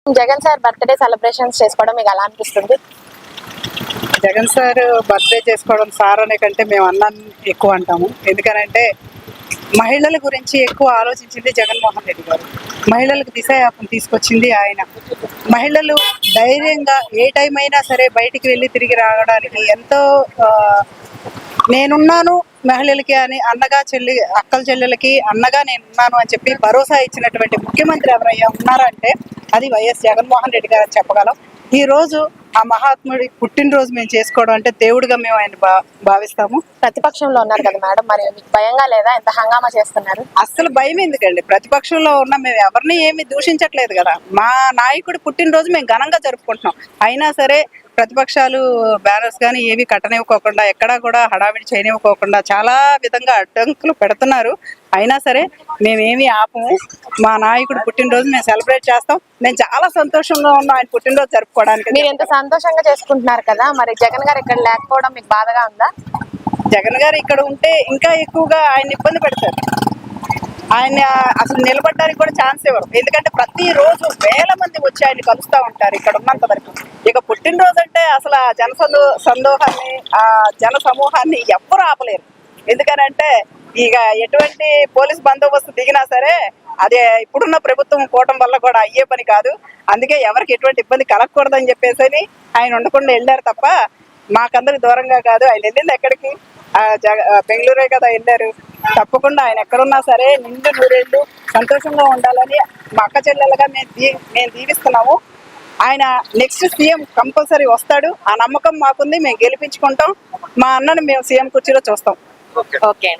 Jagan sir birthday celebrations చేసుకోవడం మీకు ఎలా అనిపిస్తుంది? జగన్ సార్ బర్త్డే చేసుకోవడం సార్ అనే కంటే మేము అన్నాన్ని ఎక్కువ అంటాము. ఎందుకనంటే మహిళల గురించి ఎక్కువ ఆలోచించింది జగన్మోహన్ రెడ్డి గారు. మహిళలకు దిశ యాప్ను తీసుకొచ్చింది ఆయన. మహిళలు ధైర్యంగా ఏ టైం అయినా సరే బయటికి వెళ్ళి తిరిగి రావడానికి ఎంతో నేనున్నాను మహిళలకి అని అన్నగా అక్కల చెల్లెలకి అన్నగా నేనున్నాను అని చెప్పి భరోసా ఇచ్చినటువంటి ముఖ్యమంత్రి ఎవరయ్యా ఉన్నారంటే అది వైఎస్ జగన్మోహన్ రెడ్డి గారు అని చెప్పగలం. ఈ రోజు ఆ మహాత్ముడి పుట్టినరోజు మేము చేసుకోవడం అంటే దేవుడిగా మేము ఆయన భావిస్తాము. ప్రతిపక్షంలో ఉన్నారు కదా మేడం, మరి మీకు భయంగా లేదా? ఎంత హంగామా చేస్తున్నారు? అస్సలు భయం ఎందుకండి? ప్రతిపక్షంలో ఉన్న మేము ఎవరిని ఏమి దూషించట్లేదు కదా. మా నాయకుడి పుట్టినరోజు మేము ఘనంగా జరుపుకుంటున్నాం. అయినా సరే ప్రతిపక్షాలు బ్యానర్స్ కానీ ఏవి కట్టనివ్వకోకుండా ఎక్కడా కూడా హడావిడి చేయనివ్వకోకుండా చాలా విధంగా అడ్డంకులు పెడుతున్నారు. అయినా సరే మేమేమి ఆపము. మా నాయకుడు పుట్టినరోజు మేము సెలబ్రేట్ చేస్తాం. మేము చాలా సంతోషంగా ఉన్నాం ఆయన పుట్టినరోజు జరుపుకోవడానికి. మీరు ఎంత సంతోషంగా చేసుకుంటున్నారు కదా, మరి జగన్ గారు ఇక్కడ లేకపోవడం మీకు బాధగా ఉందా? జగన్ గారు ఇక్కడ ఉంటే ఇంకా ఎక్కువగా ఆయన ఇబ్బంది పెడతారు. ఆయన అసలు నిలబడడానికి కూడా ఛాన్స్ ఇవ్వరు. ఎందుకంటే ప్రతిరోజు వేల మంది వచ్చి ఆయన కలుస్తూ ఉంటారు ఇక్కడ ఉన్నంత వరకు. ఇక పుట్టినరోజు అంటే అసలు ఆ సందోహాన్ని ఆ జన సమూహాన్ని ఎవ్వరు ఆపలేరు. ఎందుకనంటే ఇక ఎటువంటి పోలీస్ బందోబస్తు దిగినా సరే అదే ఇప్పుడున్న ప్రభుత్వం కూటమి వల్ల కూడా అయ్యే పని కాదు. అందుకే ఎవరికి ఎటువంటి ఇబ్బంది కలగకూడదని చెప్పేసి ఆయన ఉండకుండా వెళ్ళారు తప్ప మాకందరికి దూరంగా కాదు. ఆయన వెళ్ళింది ఎక్కడికి? బెంగళూరే కదా వెళ్ళారు. తప్పకుండా ఆయన ఎక్కడున్నా సరే నిండు నూరేళ్ళు సంతోషంగా ఉండాలని మా అక్క చెల్లెలుగా మేము దీవిస్తున్నాము. ఆయన నెక్స్ట్ సీఎం కంపల్సరీ వస్తాడు. ఆ నమ్మకం మాకుంది. మేము గెలిపించుకుంటాం. మా అన్నను మేము సీఎం కుర్చీలో చూస్తాం. ఓకే.